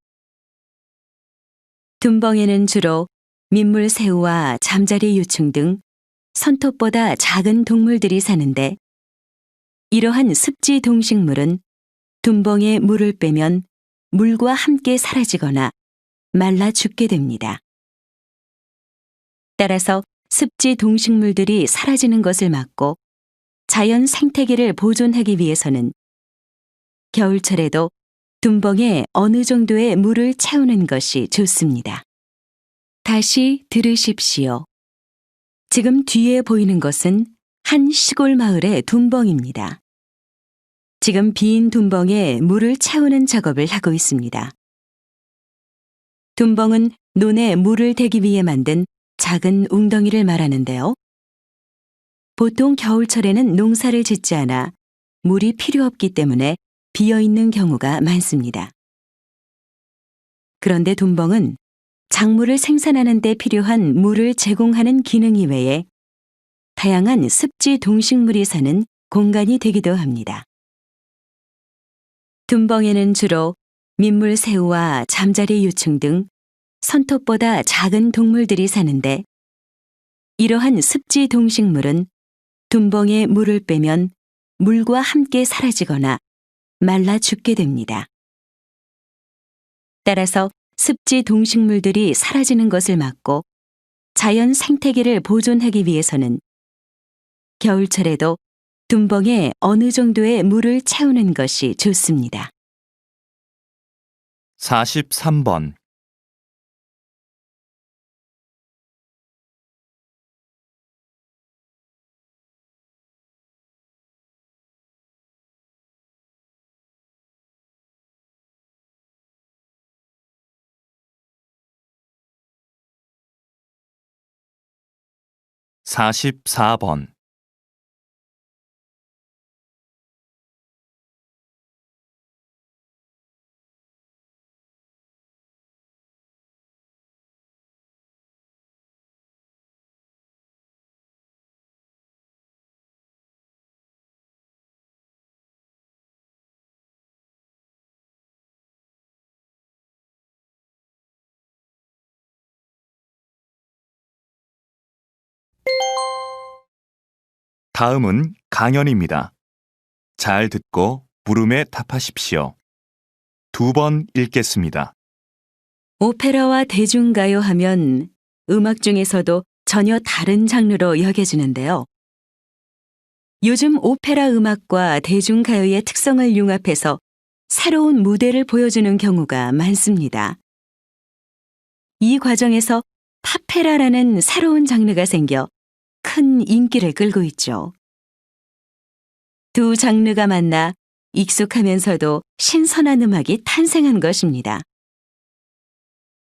둔벙에는 주로 민물새우와 잠자리 유충 등 손톱보다 작은 동물들이 사는데 이러한 습지 동식물은 둔벙에 물을 빼면 물과 함께 사라지거나 말라 죽게 됩니다. 따라서 습지 동식물들이 사라지는 것을 막고 자연 생태계를 보존하기 위해서는 겨울철에도 둔벙에 어느 정도의 물을 채우는 것이 좋습니다. 다시 들으십시오. 지금 뒤에 보이는 것은 한 시골 마을의 둔벙입니다. 지금 빈 둔벙에 물을 채우는 작업을 하고 있습니다. 둔벙은 논에 물을 대기 위해 만든 작은 웅덩이를 말하는데요. 보통 겨울철에는 농사를 짓지 않아 물이 필요 없기 때문에 비어있는 경우가 많습니다. 그런데 둔벙은 작물을 생산하는 데 필요한 물을 제공하는 기능 이외에 다양한 습지 동식물이 사는 공간이 되기도 합니다. 둔벙에는 주로 민물새우와 잠자리 유충 등 손톱보다 작은 동물들이 사는데, 이러한 습지 동식물은 둔벙에 물을 빼면 물과 함께 사라지거나 말라 죽게 됩니다. 따라서 습지 동식물들이 사라지는 것을 막고 자연 생태계를 보존하기 위해서는 겨울철에도 둔벙에 어느 정도의 물을 채우는 것이 좋습니다. 43번. 44번. '다음은 강연입니다. 잘 듣고 물음에 답하십시오. 2번 읽겠습니다. 오페라와 대중가요 하면 음악 중에서도 전혀 다른 장르로 여겨지는데요. 요즘 오페라 음악과 대중가요의 특성을 융합해서 새로운 무대를 보여주는 경우가 많습니다. 이 과정에서 파페라라는 새로운 장르가 생겨 큰 인기를 끌고 있죠. 두 장르가 만나 익숙하면서도 신선한 음악이 탄생한 것입니다.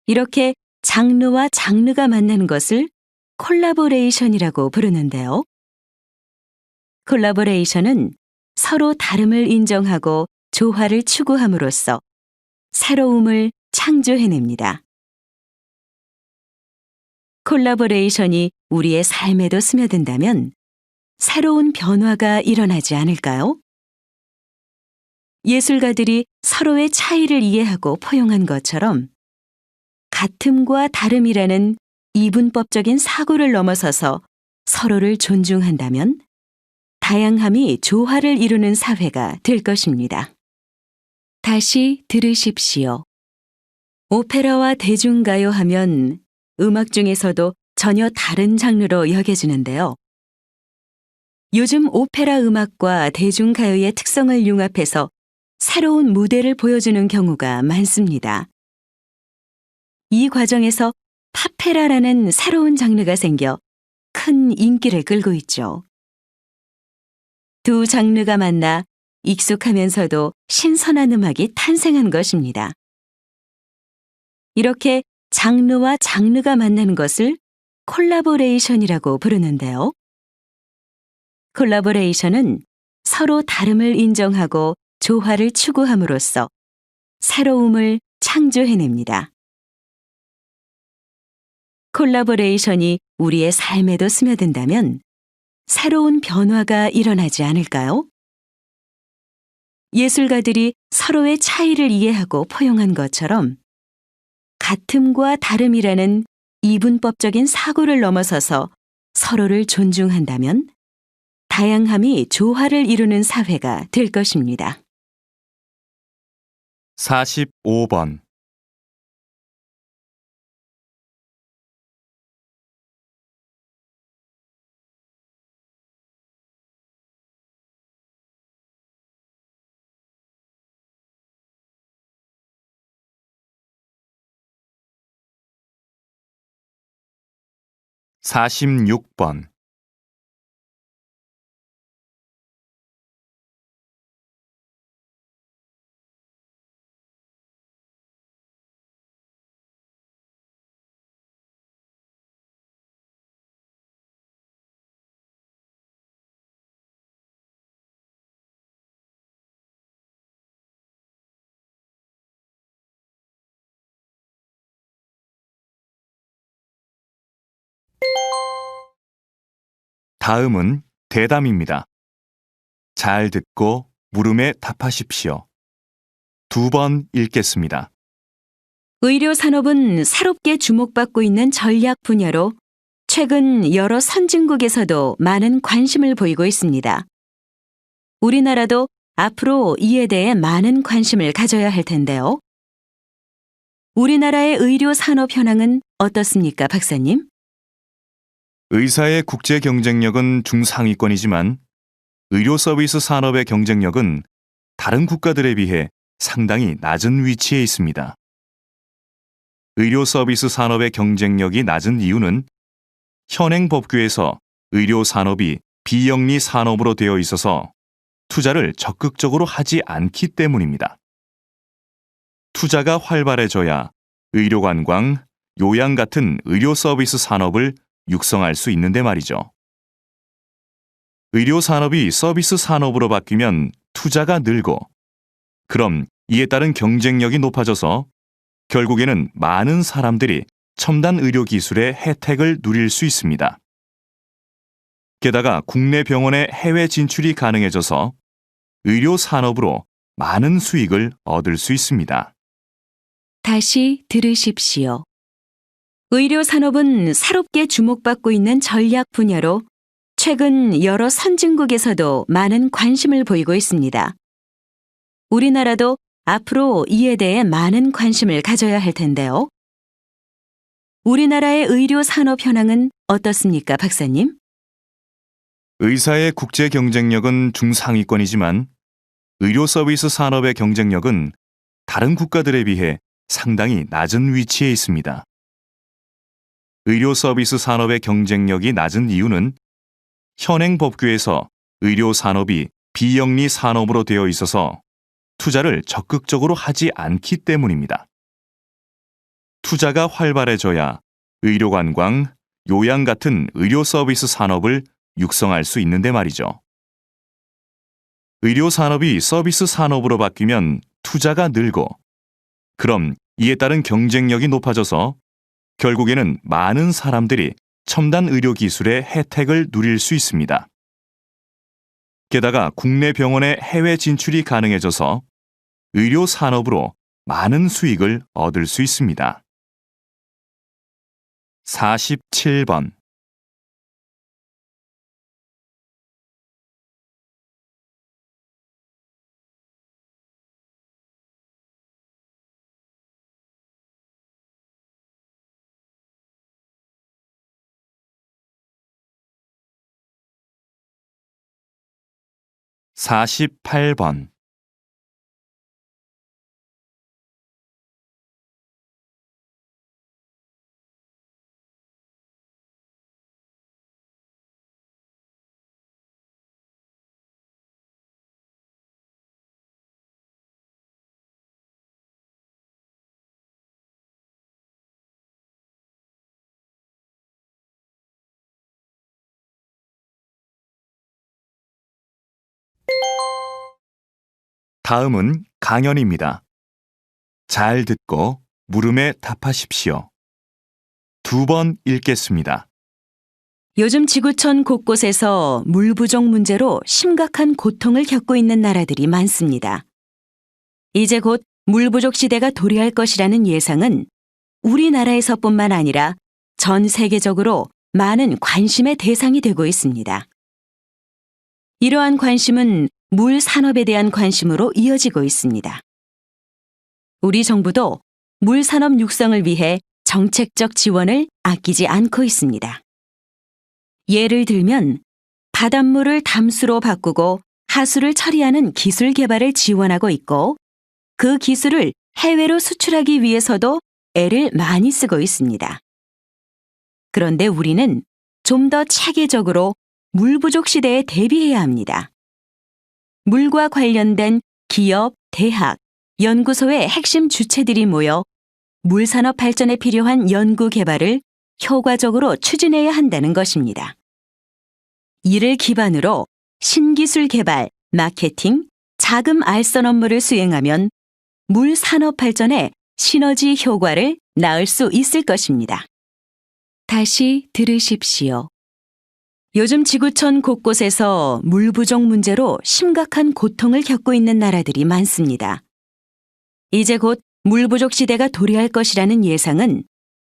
이렇게 장르와 장르가 만나는 것을 콜라보레이션이라고 부르는데요. 콜라보레이션은 서로 다름을 인정하고 조화를 추구함으로써 새로움을 창조해냅니다. 콜라보레이션이 우리의 삶에도 스며든다면 새로운 변화가 일어나지 않을까요? 예술가들이 서로의 차이를 이해하고 포용한 것처럼 같음과 다름이라는 이분법적인 사고를 넘어서서 서로를 존중한다면 다양함이 조화를 이루는 사회가 될 것입니다. 다시 들으십시오. 오페라와 대중가요 하면 음악 중에서도 전혀 다른 장르로 여겨지는데요. 요즘 오페라 음악과 대중가요의 특성을 융합해서 새로운 무대를 보여주는 경우가 많습니다. 이 과정에서 파페라라는 새로운 장르가 생겨 큰 인기를 끌고 있죠. 두 장르가 만나 익숙하면서도 신선한 음악이 탄생한 것입니다. 이렇게 장르와 장르가 만나는 것을 콜라보레이션이라고 부르는데요. 콜라보레이션은 서로 다름을 인정하고 조화를 추구함으로써 새로움을 창조해냅니다. 콜라보레이션이 우리의 삶에도 스며든다면 새로운 변화가 일어나지 않을까요? 예술가들이 서로의 차이를 이해하고 포용한 것처럼 같음과 다름이라는 이분법적인 사고를 넘어서서 서로를 존중한다면 다양함이 조화를 이루는 사회가 될 것입니다. 45번. 사십육 번. 다음은 대담입니다. 잘 듣고 물음에 답하십시오. 2번 읽겠습니다. 의료 산업은 새롭게 주목받고 있는 전략 분야로 최근 여러 선진국에서도 많은 관심을 보이고 있습니다. 우리나라도 앞으로 이에 대해 많은 관심을 가져야 할 텐데요. 우리나라의 의료 산업 현황은 어떻습니까, 박사님? 의사의 국제 경쟁력은 중상위권이지만 의료 서비스 산업의 경쟁력은 다른 국가들에 비해 상당히 낮은 위치에 있습니다. 의료 서비스 산업의 경쟁력이 낮은 이유는 현행 법규에서 의료 산업이 비영리 산업으로 되어 있어서 투자를 적극적으로 하지 않기 때문입니다. 투자가 활발해져야 의료관광, 요양 같은 의료 서비스 산업을 육성할 수 있는데 말이죠. 의료 산업이 서비스 산업으로 바뀌면 투자가 늘고, 그럼 이에 따른 경쟁력이 높아져서 결국에는 많은 사람들이 첨단 의료 기술의 혜택을 누릴 수 있습니다. 게다가 국내 병원의 해외 진출이 가능해져서 의료 산업으로 많은 수익을 얻을 수 있습니다. 다시 들으십시오. 의료 산업은 새롭게 주목받고 있는 전략 분야로 최근 여러 선진국에서도 많은 관심을 보이고 있습니다. 우리나라도 앞으로 이에 대해 많은 관심을 가져야 할 텐데요. 우리나라의 의료 산업 현황은 어떻습니까, 박사님? 의사의 국제 경쟁력은 중상위권이지만 의료 서비스 산업의 경쟁력은 다른 국가들에 비해 상당히 낮은 위치에 있습니다. 의료 서비스 산업의 경쟁력이 낮은 이유는 현행 법규에서 의료 산업이 비영리 산업으로 되어 있어서 투자를 적극적으로 하지 않기 때문입니다. 투자가 활발해져야 의료관광, 요양 같은 의료 서비스 산업을 육성할 수 있는데 말이죠. 의료 산업이 서비스 산업으로 바뀌면 투자가 늘고, 그럼 이에 따른 경쟁력이 높아져서 결국에는 많은 사람들이 첨단 의료 기술의 혜택을 누릴 수 있습니다. 게다가 국내 병원의 해외 진출이 가능해져서 의료 산업으로 많은 수익을 얻을 수 있습니다. 47번. 사십팔 번. 다음은 강연입니다. 잘 듣고 물음에 답하십시오. 2번 읽겠습니다. 요즘 지구촌 곳곳에서 물 부족 문제로 심각한 고통을 겪고 있는 나라들이 많습니다. 이제 곧 물 부족 시대가 도래할 것이라는 예상은 우리나라에서뿐만 아니라 전 세계적으로 많은 관심의 대상이 되고 있습니다. 이러한 관심은 물 산업에 대한 관심으로 이어지고 있습니다. 우리 정부도 물 산업 육성을 위해 정책적 지원을 아끼지 않고 있습니다. 예를 들면 바닷물을 담수로 바꾸고 하수를 처리하는 기술 개발을 지원하고 있고, 그 기술을 해외로 수출하기 위해서도 애를 많이 쓰고 있습니다. 그런데 우리는 좀 더 체계적으로 물 부족 시대에 대비해야 합니다. 물과 관련된 기업, 대학, 연구소의 핵심 주체들이 모여 물 산업 발전에 필요한 연구 개발을 효과적으로 추진해야 한다는 것입니다. 이를 기반으로 신기술 개발, 마케팅, 자금 알선 업무를 수행하면 물 산업 발전에 시너지 효과를 낳을 수 있을 것입니다. 다시 들으십시오. 요즘 지구촌 곳곳에서 물 부족 문제로 심각한 고통을 겪고 있는 나라들이 많습니다. 이제 곧 물 부족 시대가 도래할 것이라는 예상은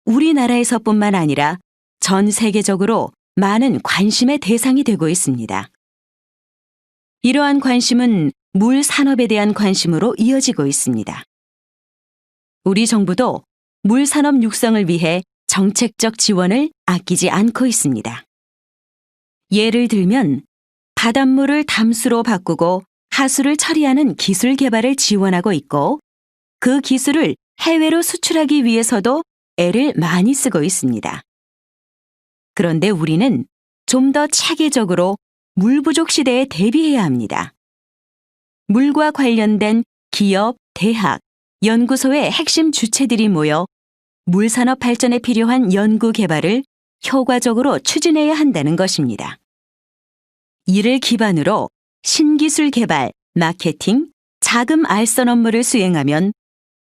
우리나라에서뿐만 아니라 전 세계적으로 많은 관심의 대상이 되고 있습니다. 이러한 관심은 물 산업에 대한 관심으로 이어지고 있습니다. 우리 정부도 물 산업 육성을 위해 정책적 지원을 아끼지 않고 있습니다. 예를 들면 바닷물을 담수로 바꾸고 하수를 처리하는 기술 개발을 지원하고 있고, 그 기술을 해외로 수출하기 위해서도 애를 많이 쓰고 있습니다. 그런데 우리는 좀 더 체계적으로 물 부족 시대에 대비해야 합니다. 물과 관련된 기업, 대학, 연구소의 핵심 주체들이 모여 물 산업 발전에 필요한 연구 개발을 효과적으로 추진해야 한다는 것입니다. 이를 기반으로 신기술 개발, 마케팅, 자금 알선 업무를 수행하면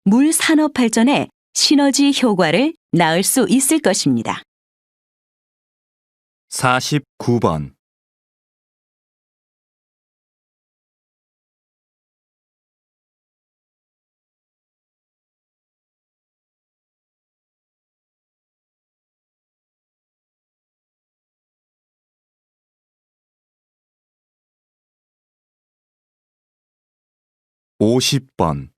물 산업 발전에 시너지 효과를 낳을 수 있을 것입니다. 49번. (50번)